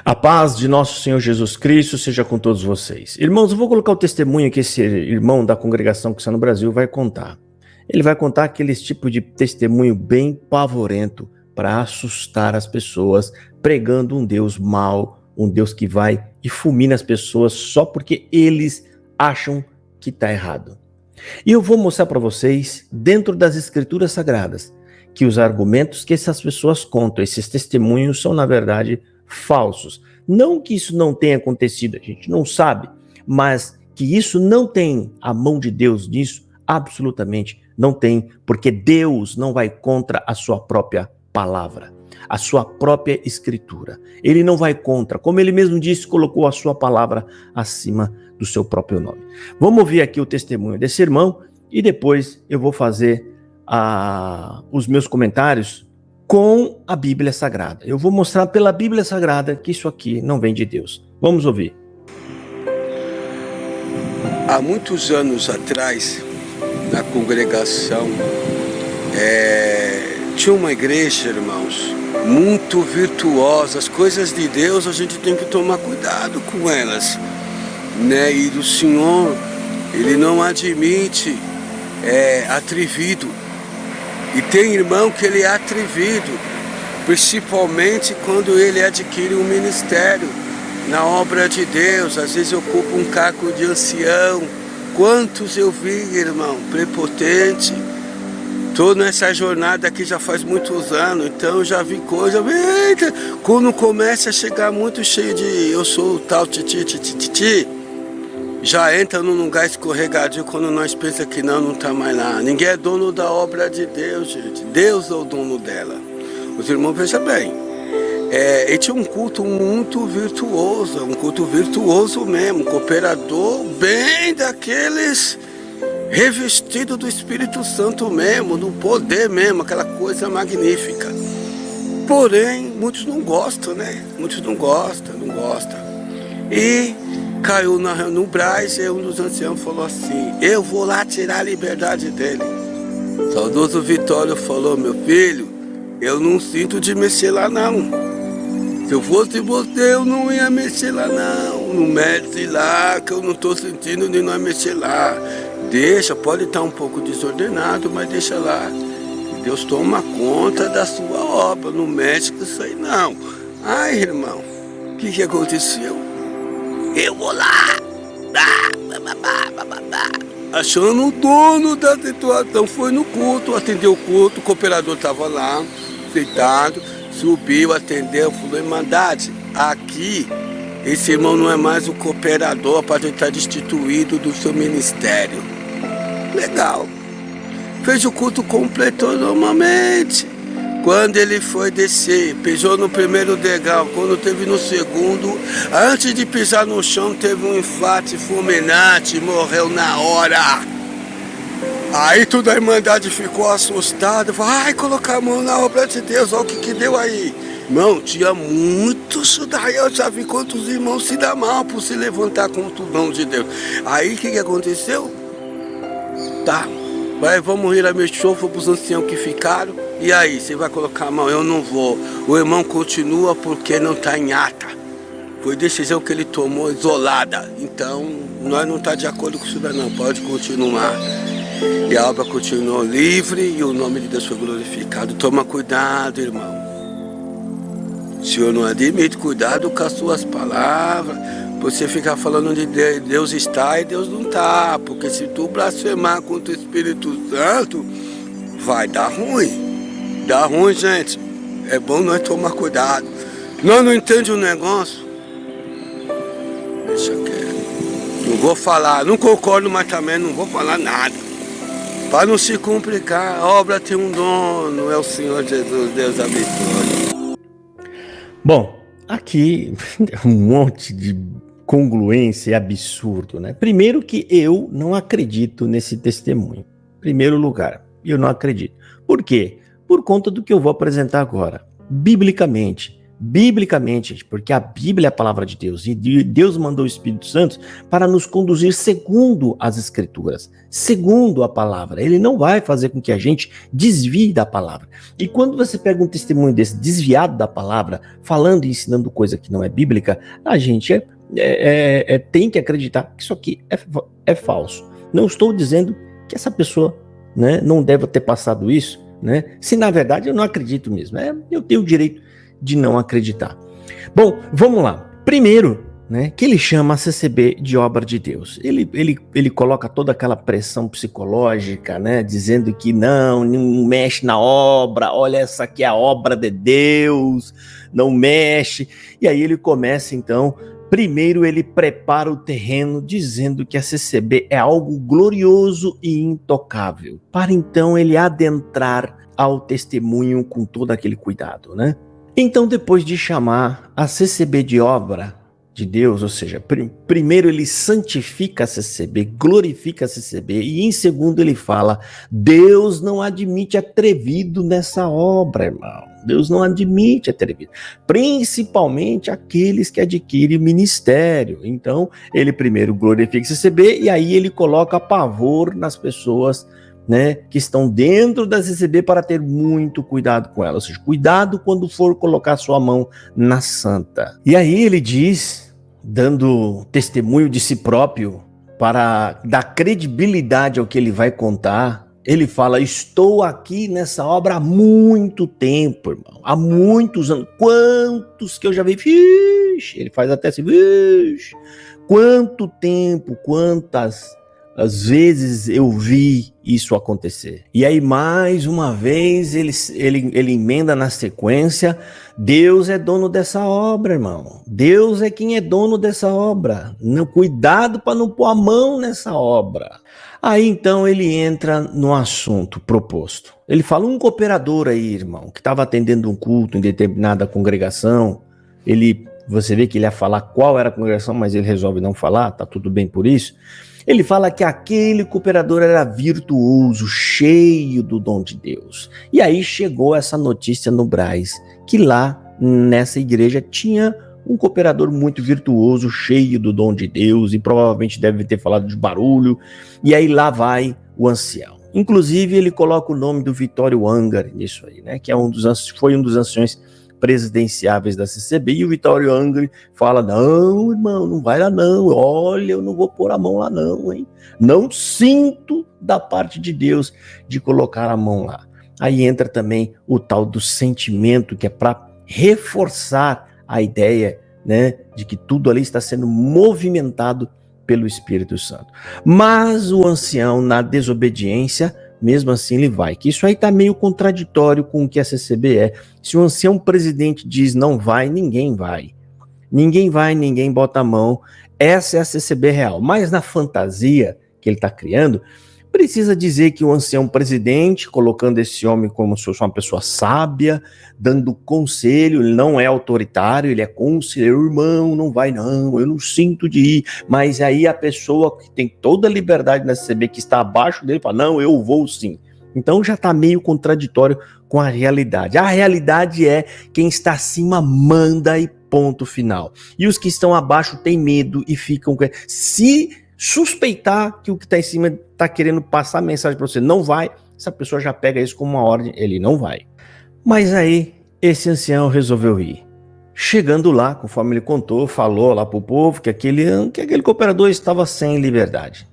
A paz de nosso Senhor Jesus Cristo seja com todos vocês. Irmãos, eu vou colocar o testemunho que esse irmão da congregação que está no Brasil vai contar. Ele vai contar aquele tipo de testemunho bem pavorento para assustar as pessoas, pregando um Deus mau, um Deus que vai e fulmina as pessoas só porque eles acham que está errado. E eu vou mostrar para vocês, dentro das Escrituras Sagradas, que os argumentos que essas pessoas contam, esses testemunhos, são, na verdade, falsos. Não que isso não tenha acontecido, a gente não sabe, mas que isso não tem a mão de Deus nisso, absolutamente não tem, porque Deus não vai contra a sua própria palavra, a sua própria escritura. Ele não vai contra, como ele mesmo disse, colocou a sua palavra acima do seu próprio nome. Vamos ouvir aqui o testemunho desse irmão e depois eu vou fazer os meus comentários com a Bíblia Sagrada. Eu vou mostrar pela Bíblia Sagrada que isso aqui não vem de Deus. Vamos ouvir. Há muitos anos atrás, na congregação, tinha uma igreja, irmãos, muito virtuosa. As coisas de Deus a gente tem que tomar cuidado com elas, né? E o Senhor, Ele não admite atrevido. E tem irmão que ele é atrevido, principalmente quando ele adquire um ministério na obra de Deus. Às vezes ocupa um cargo de ancião. Quantos eu vi, irmão, prepotente. Estou nessa jornada aqui já faz muitos anos, então já vi coisa. Eita, quando começa a chegar muito cheio de eu sou o tal titi, já entra num lugar escorregadio quando nós pensamos que não está mais lá. Ninguém é dono da obra de Deus, gente. Deus é o dono dela. Os irmãos vejam bem. Ele tinha um culto muito virtuoso, um culto virtuoso mesmo, um cooperador bem daqueles revestido do Espírito Santo mesmo, do poder mesmo, aquela coisa magnífica. Porém, muitos não gostam, né? Muitos não gostam. E caiu no Braz e um dos anciãos falou assim: eu vou lá tirar a liberdade dele. O saudoso Vitório falou: meu filho, eu não sinto de mexer lá não. Se eu fosse você, eu não ia mexer lá não. Não mexe lá, que eu não estou sentindo de não mexer lá. Deixa, pode estar um pouco desordenado, mas deixa lá. Deus toma conta da sua obra, não mexe com isso aí não. Ai, irmão, o que aconteceu? Eu vou lá, achando o dono da situação, foi no culto, atendeu o culto, o cooperador estava lá, deitado, subiu, atendeu, falou: Irmandade, aqui, esse irmão não é mais o cooperador, para ele estar destituído do seu ministério. Legal. Fez o culto, completou normalmente. Quando ele foi descer, pisou no primeiro degrau, quando teve no segundo, antes de pisar no chão, teve um infarto fulminante, morreu na hora. Aí toda a Irmandade ficou assustada, falou: ai, colocar a mão na obra de Deus, olha o que deu aí. Irmão, tinha muito isso daí, eu já vi quantos irmãos se dá mal por se levantar contra o dom de Deus. Aí o que aconteceu? Tá, vamos ir a meu chofre para os anciãos que ficaram. E aí, você vai colocar a mão? Eu não vou. O irmão continua porque não está em ata. Foi decisão que ele tomou isolada. Então, nós não estamos de acordo com isso daí não. Pode continuar. E a obra continuou livre e o nome de Deus foi glorificado. Toma cuidado, irmão. O Senhor não admite, cuidado com as suas palavras. Você ficar falando de Deus está e Deus não está. Porque se tu blasfemar contra o Espírito Santo, vai dar ruim. Dá ruim, gente. É bom nós tomar cuidado. Nós não entendemos o negócio. Deixa quieto. Não vou falar, não concordo, mas também não vou falar nada. Para não se complicar, a obra tem um dono, é o Senhor Jesus, Deus abençoe. Bom, aqui um monte de congruência absurdo, né? Primeiro que eu não acredito nesse testemunho. Primeiro lugar, eu não acredito. Por quê? Por conta do que eu vou apresentar agora. Biblicamente, biblicamente, gente, porque a Bíblia é a palavra de Deus, e Deus mandou o Espírito Santo para nos conduzir segundo as Escrituras, segundo a palavra. Ele não vai fazer com que a gente desvie da palavra. E quando você pega um testemunho desse desviado da palavra, falando e ensinando coisa que não é bíblica, a gente tem que acreditar que isso aqui é falso. Não estou dizendo que essa pessoa, né, não deve ter passado isso, né? Se na verdade eu não acredito mesmo, eu tenho o direito de não acreditar. Bom, vamos lá. Primeiro, né, que ele chama a CCB de obra de Deus. Ele coloca toda aquela pressão psicológica, né, dizendo que não mexe na obra, olha, essa aqui é a obra de Deus, não mexe. E aí ele começa então, primeiro ele prepara o terreno dizendo que a CCB é algo glorioso e intocável, para então ele adentrar ao testemunho com todo aquele cuidado, né? Então, depois de chamar a CCB de obra de Deus, ou seja, primeiro ele santifica a CCB, glorifica a CCB, e em segundo ele fala, Deus não admite atrevido nessa obra, irmão. Deus não admite atrevido, principalmente aqueles que adquirem ministério. Então, ele primeiro glorifica a CCB, e aí ele coloca pavor nas pessoas, né, que estão dentro da CCB para ter muito cuidado com ela, ou seja, cuidado quando for colocar sua mão na santa. E aí ele diz, dando testemunho de si próprio, para dar credibilidade ao que ele vai contar, ele fala, estou aqui nessa obra há muito tempo, irmão, há muitos anos, quantos que eu já vi, vixe, ele faz até assim, vixe, quanto tempo, quantas às vezes eu vi isso acontecer. E aí mais uma vez ele emenda na sequência, Deus é dono dessa obra, irmão. Deus é quem é dono dessa obra. Não, cuidado para não pôr a mão nessa obra. Aí então ele entra no assunto proposto. Ele fala, um cooperador aí, irmão, que estava atendendo um culto em determinada congregação, você vê que ele ia falar qual era a congregação, mas ele resolve não falar, tá tudo bem por isso. Ele fala que aquele cooperador era virtuoso, cheio do dom de Deus. E aí chegou essa notícia no Brás, que lá nessa igreja tinha um cooperador muito virtuoso, cheio do dom de Deus, e provavelmente deve ter falado de barulho. E aí lá vai o ancião. Inclusive ele coloca o nome do Vitório Angar nisso aí, né? Que foi um dos anciões presidenciáveis da CCB, e o Vitório Angar fala, não, irmão, não vai lá não, olha, eu não vou pôr a mão lá não, hein, não sinto da parte de Deus de colocar a mão lá. Aí entra também o tal do sentimento, que é para reforçar a ideia, né, de que tudo ali está sendo movimentado pelo Espírito Santo. Mas o ancião, na desobediência, mesmo assim ele vai, que isso aí tá meio contraditório com o que a CCB é. Se o ancião presidente diz não vai, ninguém vai. Ninguém vai, ninguém bota a mão. Essa é a CCB real. Mas na fantasia que ele tá criando, precisa dizer que o ancião presidente, colocando esse homem como se fosse uma pessoa sábia, dando conselho, ele não é autoritário, ele é conselheiro, irmão, não vai não, eu não sinto de ir, mas aí a pessoa que tem toda a liberdade na CCB, que está abaixo dele, fala, não, eu vou sim. Então já está meio contraditório com a realidade. A realidade é quem está acima manda e ponto final. E os que estão abaixo têm medo e ficam... Se suspeitar que o que está em cima está querendo passar a mensagem para você, não vai, essa pessoa já pega isso como uma ordem, ele não vai. Mas aí, esse ancião resolveu ir. Chegando lá, conforme ele contou, falou lá pro povo que aquele cooperador estava sem liberdade.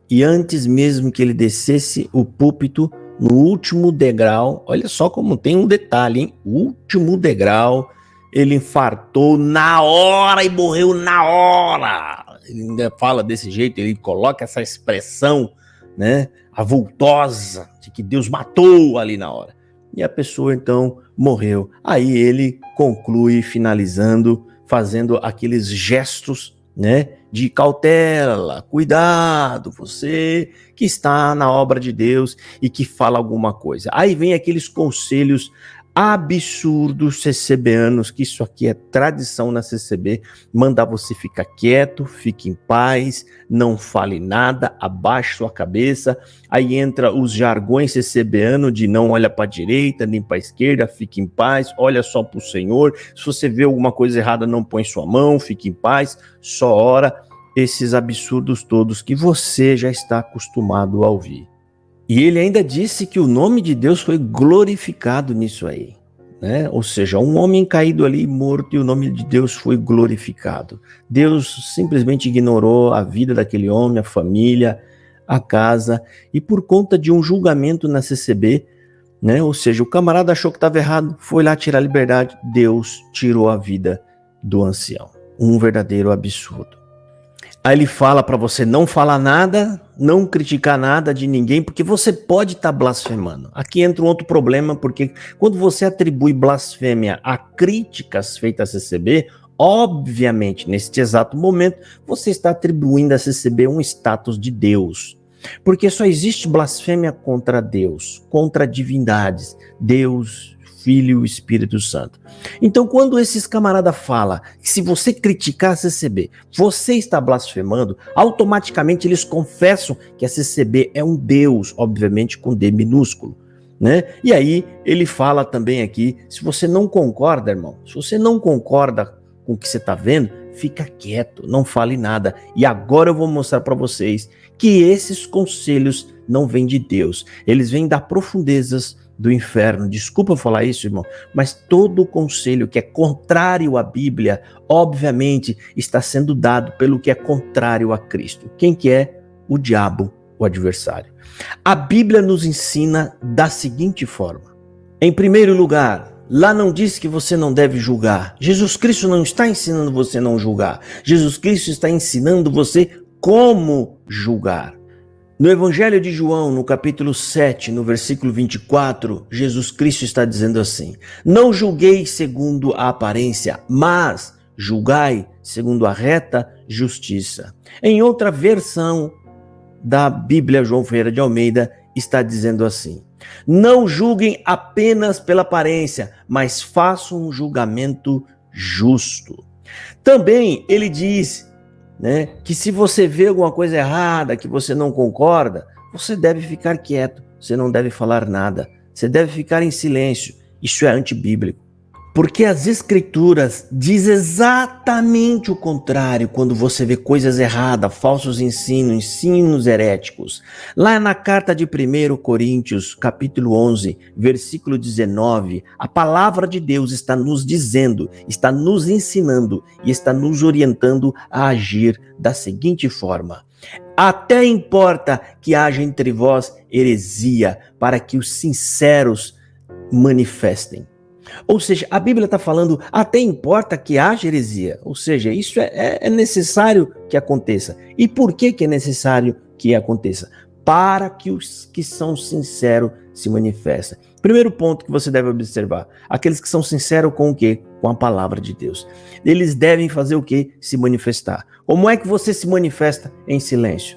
E antes mesmo que ele descesse o púlpito, no último degrau, olha só como tem um detalhe, hein? Último degrau, ele infartou na hora e morreu na hora. Ele ainda fala desse jeito, ele coloca essa expressão, né, avultosa, de que Deus matou ali na hora. E a pessoa então morreu. Aí ele conclui, finalizando, fazendo aqueles gestos, né, de cautela, cuidado, você que está na obra de Deus e que fala alguma coisa. Aí vem aqueles conselhos absurdos CCBanos, que isso aqui é tradição na CCB, mandar você ficar quieto, fique em paz, não fale nada, abaixe sua cabeça. Aí entra os jargões CCBano de não olha para a direita, nem para a esquerda, fique em paz, olha só para o Senhor. Se você vê alguma coisa errada, não põe sua mão, fique em paz, só ora. Esses absurdos todos que você já está acostumado a ouvir. E ele ainda disse que o nome de Deus foi glorificado nisso aí, né? Ou seja, um homem caído ali morto e o nome de Deus foi glorificado. Deus simplesmente ignorou a vida daquele homem, a família, a casa, e por conta de um julgamento na CCB, né? Ou seja, o camarada achou que estava errado, foi lá tirar a liberdade, Deus tirou a vida do ancião. Um verdadeiro absurdo. Aí ele fala para você não falar nada, não criticar nada de ninguém, porque você pode estar blasfemando. Aqui entra um outro problema, porque quando você atribui blasfêmia a críticas feitas à CCB, obviamente, neste exato momento, você está atribuindo à CCB um status de Deus. Porque só existe blasfêmia contra Deus, contra divindades, Deus, Filho e Espírito Santo. Então, quando esses camaradas falam que se você criticar a CCB, você está blasfemando, automaticamente eles confessam que a CCB é um Deus, obviamente com D minúsculo, né? E aí ele fala também aqui, se você não concorda, irmão, se você não concorda com o que você está vendo, fica quieto, não fale nada. E agora eu vou mostrar para vocês que esses conselhos não vêm de Deus, eles vêm das profundezas do inferno. Desculpa falar isso, irmão, mas todo conselho que é contrário à Bíblia, obviamente, está sendo dado pelo que é contrário a Cristo. Quem que é? O diabo, o adversário. A Bíblia nos ensina da seguinte forma. Em primeiro lugar, lá não diz que você não deve julgar. Jesus Cristo não está ensinando você a não julgar. Jesus Cristo está ensinando você como julgar. No Evangelho de João, no capítulo 7, no versículo 24, Jesus Cristo está dizendo assim: não julgueis segundo a aparência, mas julgai segundo a reta justiça. Em outra versão da Bíblia João Ferreira de Almeida, está dizendo assim: não julguem apenas pela aparência, mas façam um julgamento justo. Também ele diz, né, que se você vê alguma coisa errada, que você não concorda, você deve ficar quieto, você não deve falar nada, você deve ficar em silêncio. Isso é antibíblico. Porque as escrituras dizem exatamente o contrário quando você vê coisas erradas, falsos ensinos heréticos. Lá na carta de 1 Coríntios, capítulo 11, versículo 19, a palavra de Deus está nos dizendo, está nos ensinando e está nos orientando a agir da seguinte forma: até importa que haja entre vós heresia, para que os sinceros manifestem. Ou seja, a Bíblia está falando, até importa que haja heresia. Ou seja, isso é necessário que aconteça. E por que é necessário que aconteça? Para que os que são sinceros se manifestem. Primeiro ponto que você deve observar, aqueles que são sinceros com o quê? Com a palavra de Deus. Eles devem fazer o quê? Se manifestar. Como é que você se manifesta em silêncio?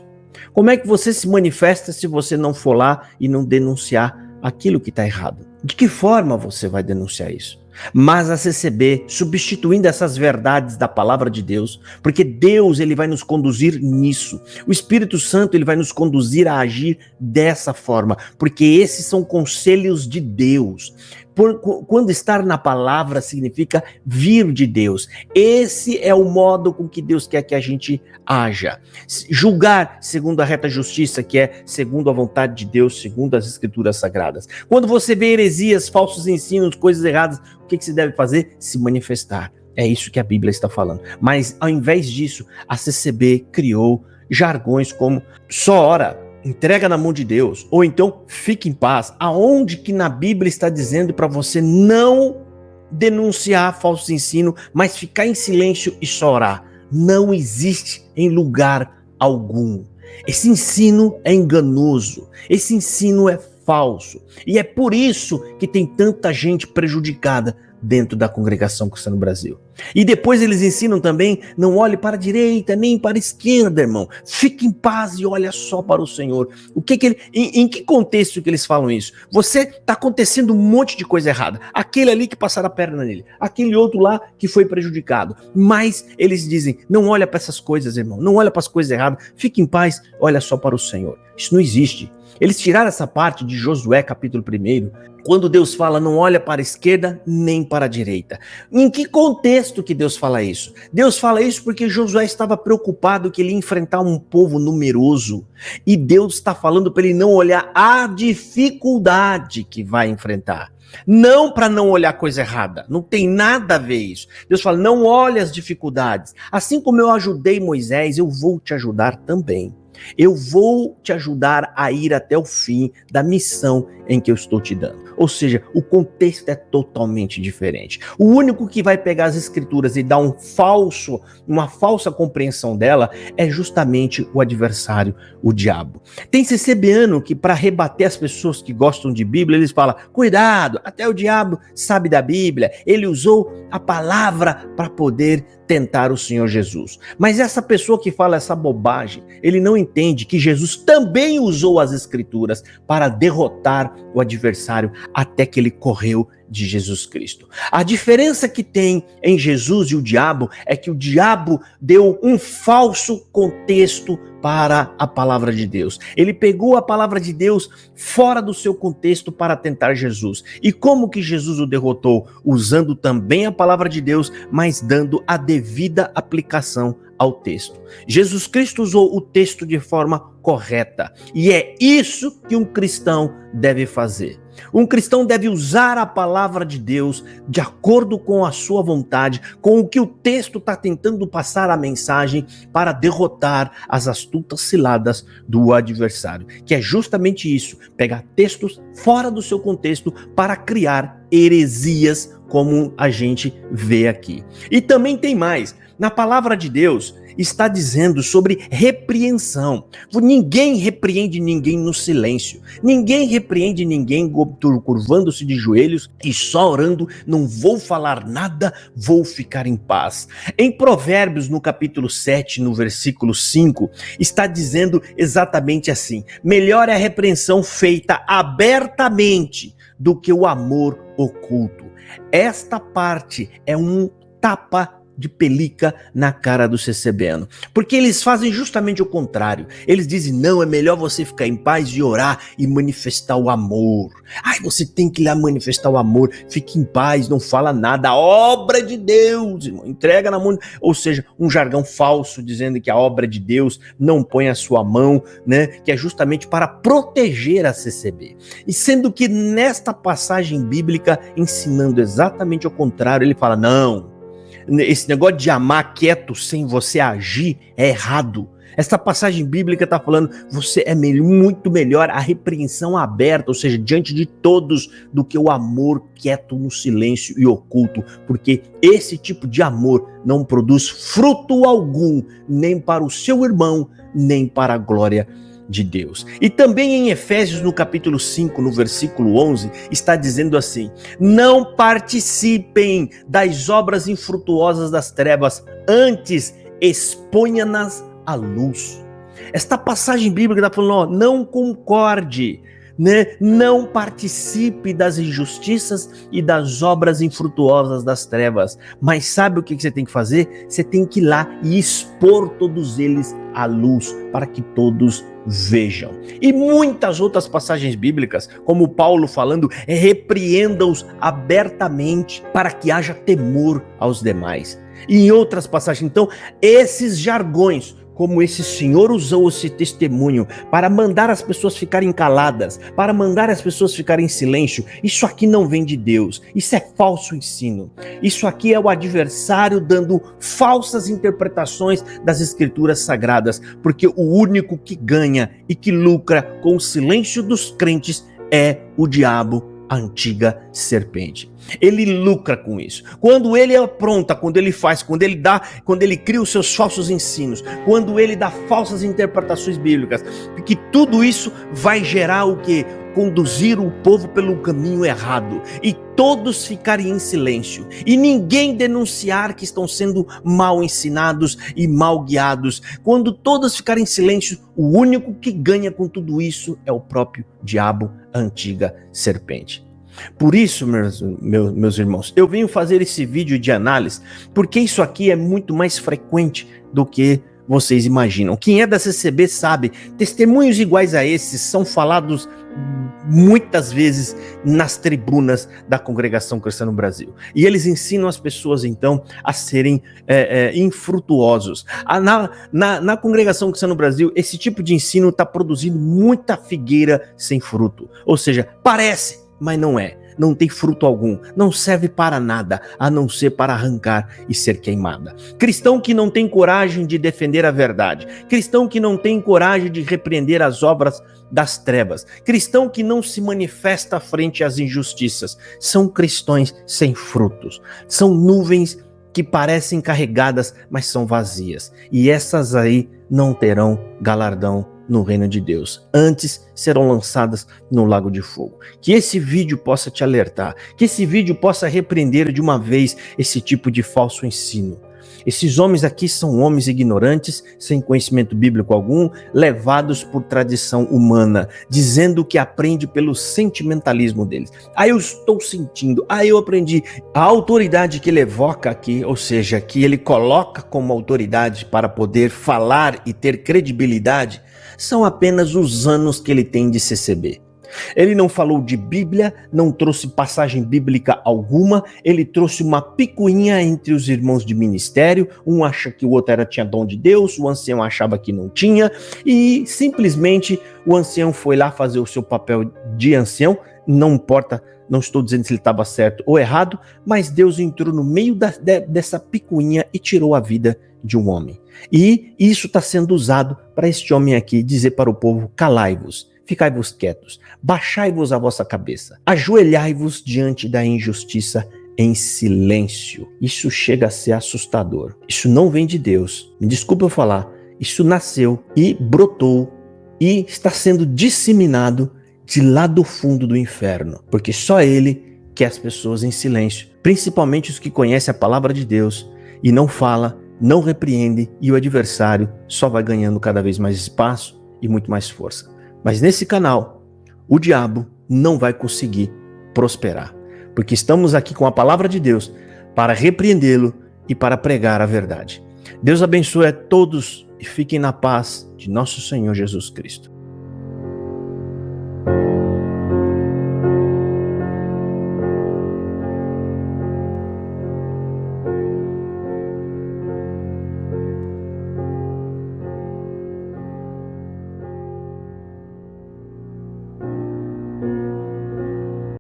Como é que você se manifesta se você não for lá e não denunciar aquilo que está errado? De que forma você vai denunciar isso? Mas a CCB, substituindo essas verdades da palavra de Deus, porque Deus ele vai nos conduzir nisso. O Espírito Santo ele vai nos conduzir a agir dessa forma, porque esses são conselhos de Deus. Quando estar na palavra significa vir de Deus. Esse é o modo com que Deus quer que a gente haja. Julgar segundo a reta justiça, que é segundo a vontade de Deus, segundo as escrituras sagradas. Quando você vê heresias, falsos ensinos, coisas erradas, o que você deve fazer? Se manifestar. É isso que a Bíblia está falando. Mas ao invés disso, a CCB criou jargões como só ora, entrega na mão de Deus, ou então fique em paz. Aonde que na Bíblia está dizendo para você não denunciar falso ensino, mas ficar em silêncio e só orar? Não existe em lugar algum. Esse ensino é enganoso, esse ensino é falso. E é por isso que tem tanta gente prejudicada dentro da congregação cristã no Brasil. E depois eles ensinam também, não olhe para a direita nem para a esquerda, irmão. Fique em paz e olha só para o Senhor. Em que contexto que eles falam isso? Você está acontecendo um monte de coisa errada. Aquele ali que passaram a perna nele, aquele outro lá que foi prejudicado. Mas eles dizem, não olha para essas coisas, irmão. Não olha para as coisas erradas. Fique em paz, olha só para o Senhor. Isso não existe. Eles tiraram essa parte de Josué, capítulo 1, quando Deus fala, não olha para a esquerda nem para a direita. Em que contexto que Deus fala isso? Deus fala isso porque Josué estava preocupado que ele ia enfrentar um povo numeroso. E Deus está falando para ele não olhar a dificuldade que vai enfrentar. Não para não olhar coisa errada, não tem nada a ver isso. Deus fala, não olhe as dificuldades. Assim como eu ajudei Moisés, eu vou te ajudar também. Eu vou te ajudar a ir até o fim da missão em que eu estou te dando. Ou seja, o contexto é totalmente diferente. O único que vai pegar as escrituras e dar uma falsa compreensão dela é justamente o adversário, o diabo. Tem CCBiano que, para rebater as pessoas que gostam de Bíblia, eles falam, cuidado, até o diabo sabe da Bíblia. Ele usou a palavra para poder tentar o Senhor Jesus. Mas essa pessoa que fala essa bobagem, ele não entende que Jesus também usou as escrituras para derrotar o adversário até que ele correu de Jesus Cristo. A diferença que tem em Jesus e o diabo é que o diabo deu um falso contexto para a palavra de Deus. Ele pegou a palavra de Deus fora do seu contexto para tentar Jesus. E como que Jesus o derrotou? Usando também a palavra de Deus, mas dando a devida aplicação ao texto. Jesus Cristo usou o texto de forma correta. E é isso que um cristão deve fazer. Um cristão deve usar a palavra de Deus de acordo com a sua vontade, com o que o texto está tentando passar a mensagem para derrotar as astutas ciladas do adversário. Que é justamente isso, pegar textos fora do seu contexto para criar heresias como a gente vê aqui. E também tem mais. Na palavra de Deus está dizendo sobre repreensão. Ninguém repreende ninguém no silêncio. Ninguém repreende ninguém curvando-se de joelhos e só orando, não vou falar nada, vou ficar em paz. Em Provérbios, no capítulo 7, no versículo 5, está dizendo exatamente assim: melhor é a repreensão feita abertamente do que o amor oculto. Esta parte é um tapa de pelica na cara do CCBiano, porque eles fazem justamente o contrário. Eles dizem, não, é melhor você ficar em paz e orar e manifestar o amor. Ai, você tem que ir lá manifestar o amor, fique em paz, não fala nada, a obra de Deus, irmão, entrega na mão, ou seja, um jargão falso dizendo que a obra de Deus não põe a sua mão, né, que é justamente para proteger a CCB. E sendo que nesta passagem bíblica, ensinando exatamente o contrário, ele fala, não, esse negócio de amar quieto sem você agir é errado. Essa passagem bíblica está falando, você é muito melhor a repreensão aberta, ou seja, diante de todos, do que o amor quieto no silêncio e oculto, porque esse tipo de amor não produz fruto algum, nem para o seu irmão, nem para a glória de Deus. E também em Efésios, no capítulo 5, no versículo 11, está dizendo assim: não participem das obras infrutuosas das trevas, antes exponha-nas à luz. Esta passagem bíblica está falando, ó, não concorde, né? Não participe das injustiças e das obras infrutuosas das trevas. Mas sabe o que você tem que fazer? Você tem que ir lá e expor todos eles à luz, para que todos vejam. E muitas outras passagens bíblicas, como Paulo falando, repreenda-os abertamente, para que haja temor aos demais. E em outras passagens, então, esses jargões, como esse senhor usou esse testemunho para mandar as pessoas ficarem caladas, para mandar as pessoas ficarem em silêncio, isso aqui não vem de Deus, isso é falso ensino. Isso aqui é o adversário dando falsas interpretações das escrituras sagradas, porque o único que ganha e que lucra com o silêncio dos crentes é o diabo, a antiga serpente. Ele lucra com isso. Quando ele apronta, quando ele faz, quando ele cria os seus falsos ensinos, quando ele dá falsas interpretações bíblicas, porque tudo isso vai gerar o quê? conduzir o povo pelo caminho errado e todos ficarem em silêncio e ninguém denunciar que estão sendo mal ensinados e mal guiados, quando todos ficarem em silêncio, o único que ganha com tudo isso é o próprio diabo, a antiga serpente. Por isso, meus irmãos, eu venho fazer esse vídeo de análise, porque isso aqui é muito mais frequente do que vocês imaginam. Quem é da CCB sabe, testemunhos iguais a esses são falados muitas vezes nas tribunas da Congregação Cristã no Brasil. E eles ensinam as pessoas, então, a serem infrutuosos. Na Congregação Cristã no Brasil, esse tipo de ensino está produzindo muita figueira sem fruto. Ou seja, parece, mas não é. Não tem fruto algum, não serve para nada, a não ser para arrancar e ser queimada. Cristão que não tem coragem de defender a verdade, cristão que não tem coragem de repreender as obras das trevas, cristão que não se manifesta frente às injustiças, são cristãos sem frutos, são nuvens que parecem carregadas, mas são vazias, e essas aí não terão galardão no reino de Deus, antes serão lançadas no lago de fogo. Que esse vídeo possa te alertar, que esse vídeo possa repreender de uma vez esse tipo de falso ensino. Esses homens aqui são homens ignorantes, sem conhecimento bíblico algum, levados por tradição humana, dizendo que aprende pelo sentimentalismo deles. Eu estou sentindo, eu aprendi. A autoridade que ele evoca aqui, ou seja, que ele coloca como autoridade para poder falar e ter credibilidade, são apenas os anos que ele tem de CCB. Ele não falou de Bíblia, não trouxe passagem bíblica alguma, ele trouxe uma picuinha entre os irmãos de ministério, um acha que o outro tinha dom de Deus, o ancião achava que não tinha, e simplesmente o ancião foi lá fazer o seu papel de ancião, não importa, não estou dizendo se ele estava certo ou errado, mas Deus entrou no meio dessa picuinha e tirou a vida de um homem. E isso está sendo usado para este homem aqui dizer para o povo: calai-vos, ficai-vos quietos, baixai-vos a vossa cabeça, ajoelhai-vos diante da injustiça em silêncio. Isso chega a ser assustador. Isso não vem de Deus. Me desculpa eu falar. Isso nasceu e brotou e está sendo disseminado de lá do fundo do inferno, porque só ele quer as pessoas em silêncio, principalmente os que conhecem a palavra de Deus e não fala, não repreende, e o adversário só vai ganhando cada vez mais espaço e muito mais força. Mas nesse canal, o diabo não vai conseguir prosperar, porque estamos aqui com a palavra de Deus para repreendê-lo e para pregar a verdade. Deus abençoe a todos e fiquem na paz de nosso Senhor Jesus Cristo.